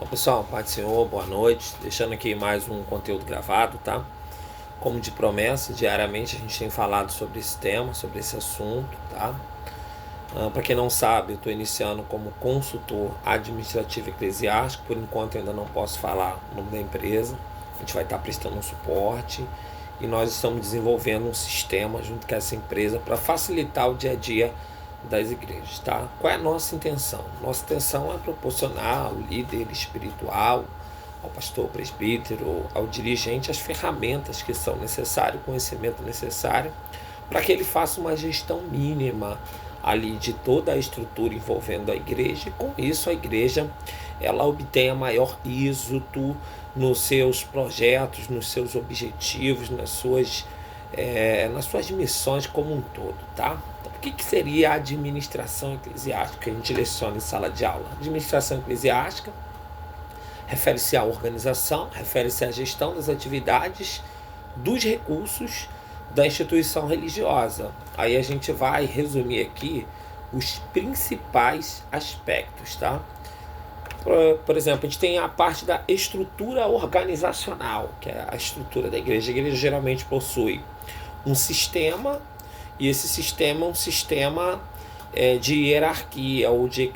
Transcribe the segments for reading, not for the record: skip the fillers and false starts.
Bom, pessoal, Pai do Senhor, boa noite. Deixando aqui mais um conteúdo gravado, tá? Como de promessa, diariamente a gente tem falado sobre esse tema, sobre esse assunto, tá? Para quem não sabe, eu estou iniciando como consultor administrativo eclesiástico. Por enquanto eu ainda não posso falar o nome da empresa. A gente vai estar prestando um suporte e nós estamos desenvolvendo um sistema junto com essa empresa para facilitar o dia a dia das igrejas, tá? Qual é a nossa intenção? Nossa intenção é proporcionar ao líder espiritual, ao pastor, ao presbítero, ao dirigente, as ferramentas que são necessárias, o conhecimento necessário para que ele faça uma gestão mínima ali de toda a estrutura envolvendo a igreja, e com isso a igreja ela obtenha maior êxito nos seus projetos, nos seus objetivos, nas suas missões como um todo, tá? Então, o que seria a administração eclesiástica que a gente leciona em sala de aula? Administração eclesiástica refere-se à organização, refere-se à gestão das atividades, dos recursos da instituição religiosa. Aí a gente vai resumir aqui os principais aspectos, tá? Por exemplo, a gente tem a parte da estrutura organizacional, que é a estrutura da igreja. A igreja geralmente possui um sistema, e esse sistema é um sistema de hierarquia ou de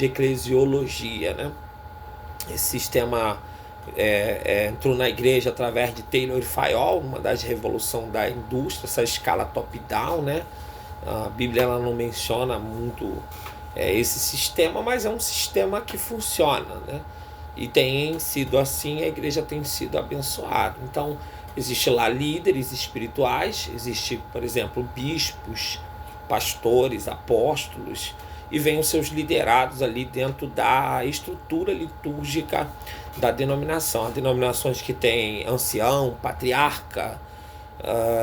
eclesiologia, né? Esse sistema entrou na igreja através de Taylor e Fayol, uma das revoluções da indústria, essa escala top-down, né? A Bíblia ela não menciona muito esse sistema, mas é um sistema que funciona, né? E tem sido assim, a igreja tem sido abençoada. Então, existe lá líderes espirituais, existe, por exemplo, bispos, pastores, apóstolos, e vem os seus liderados ali dentro da estrutura litúrgica da denominação. Há denominações que têm ancião, patriarca,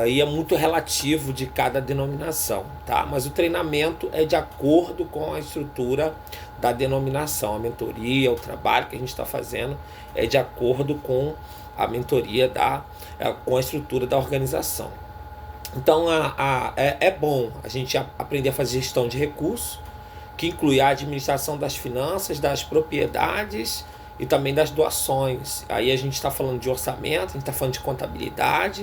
e é muito relativo de cada denominação, tá? Mas o treinamento é de acordo com a estrutura da denominação. A mentoria, o trabalho que a gente está fazendo é de acordo com a mentoria com a estrutura da organização. Então é bom a gente aprender a fazer gestão de recursos, que inclui a administração das finanças, das propriedades e também das doações. Aí a gente está falando de orçamento, a gente está falando de contabilidade,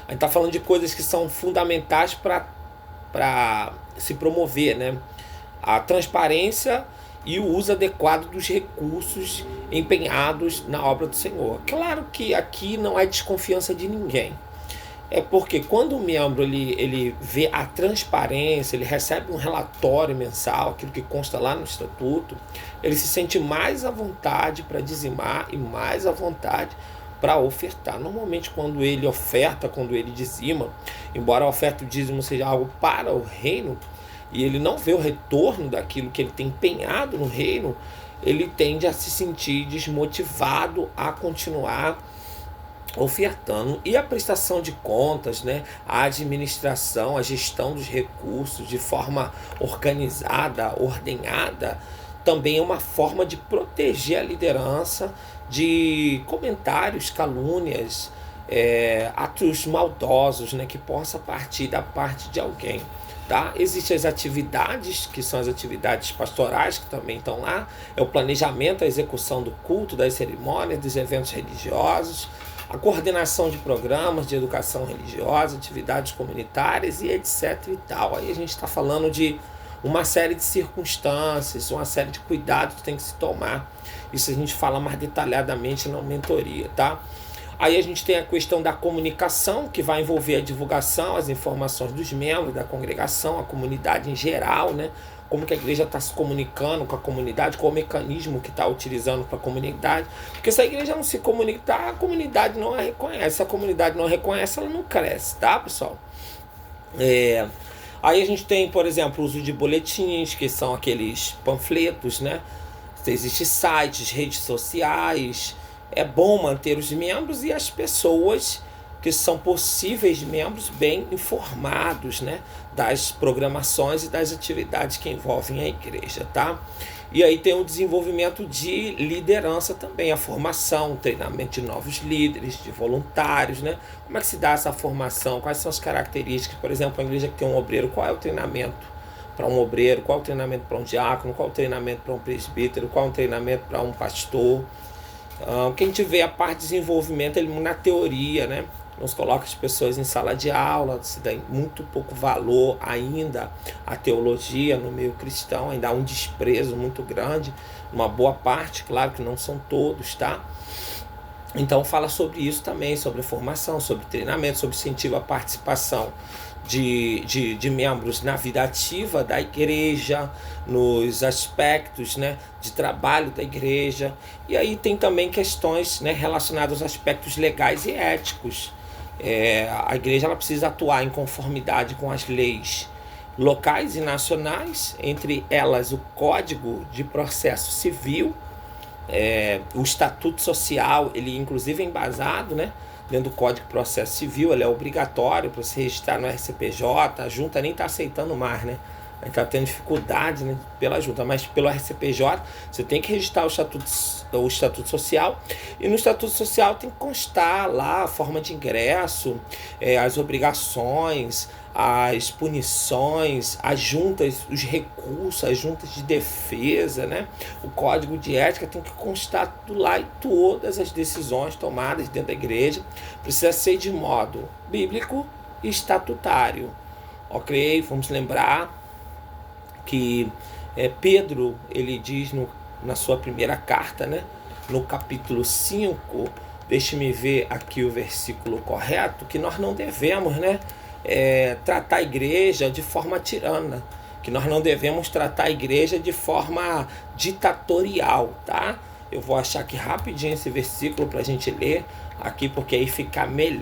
a gente está falando de coisas que são fundamentais para se promover, né? A transparência e o uso adequado dos recursos empenhados na obra do Senhor. Claro que aqui não é desconfiança de ninguém. É porque quando o membro ele vê a transparência, ele recebe um relatório mensal, aquilo que consta lá no estatuto, ele se sente mais à vontade para dizimar e mais à vontade para ofertar. Normalmente quando ele oferta, quando ele dizima, embora a oferta e o dízimo seja algo para o reino, e ele não vê o retorno daquilo que ele tem empenhado no reino, ele tende a se sentir desmotivado a continuar ofertando. E a prestação de contas, né, a administração, a gestão dos recursos de forma organizada, ordenada, também é uma forma de proteger a liderança de comentários, calúnias, atos maldosos, né, que possa partir da parte de alguém. Tá? Existem as atividades, que são as atividades pastorais, que também estão lá, é o planejamento, a execução do culto, das cerimônias, dos eventos religiosos, a coordenação de programas de educação religiosa, atividades comunitárias e etc e tal. Aí a gente está falando de uma série de circunstâncias, uma série de cuidados que tem que se tomar. Isso a gente fala mais detalhadamente na mentoria, tá? Aí a gente tem a questão da comunicação, que vai envolver a divulgação, as informações dos membros da congregação, a comunidade em geral, né? Como que a igreja está se comunicando com a comunidade, qual o mecanismo que está utilizando para a comunidade. Porque se a igreja não se comunicar, a comunidade não a reconhece. Se a comunidade não a reconhece, ela não cresce, tá, pessoal? Aí a gente tem, por exemplo, o uso de boletins, que são aqueles panfletos, né? Existem sites, redes sociais. É bom manter os membros e as pessoas que são possíveis membros bem informados, né, das programações e das atividades que envolvem a igreja, tá? E aí tem o desenvolvimento de liderança também, a formação, o treinamento de novos líderes, de voluntários, né? Como é que se dá essa formação? Quais são as características? Por exemplo, a igreja que tem um obreiro, qual é o treinamento para um obreiro, qual o treinamento para um diácono, qual o treinamento para um presbítero, qual o treinamento para um pastor. Quem tiver a parte de desenvolvimento, ele na teoria, né? Nos coloca as pessoas em sala de aula, se dá muito pouco valor ainda à teologia no meio cristão, ainda há um desprezo muito grande, uma boa parte, claro que não são todos, tá? Então fala sobre isso também, sobre formação, sobre treinamento, sobre incentivo à participação de membros na vida ativa da igreja, nos aspectos, né, de trabalho da igreja. E aí tem também questões, né, relacionadas aos aspectos legais e éticos. A igreja ela precisa atuar em conformidade com as leis locais e nacionais, entre elas o Código de Processo Civil, o Estatuto Social, ele inclusive é embasado, né, dentro do Código de Processo Civil, ele é obrigatório para se registrar no RCPJ, a junta nem está aceitando mais, né? A gente está tendo dificuldade, né, pela junta, mas pelo RCPJ você tem que registrar o Estatuto Social, e no Estatuto Social tem que constar lá a forma de ingresso, as obrigações, as punições, as juntas, os recursos, as juntas de defesa, né? O código de ética tem que constar tudo lá, e todas as decisões tomadas dentro da igreja precisa ser de modo bíblico e estatutário. Ok? Vamos lembrar que Pedro, ele diz na sua primeira carta, né, no capítulo 5, deixe-me ver aqui o versículo correto, que nós não devemos, né, tratar a igreja de forma tirana, que nós não devemos tratar a igreja de forma ditatorial, tá? Eu vou achar aqui rapidinho esse versículo para a gente ler aqui, porque aí fica melhor.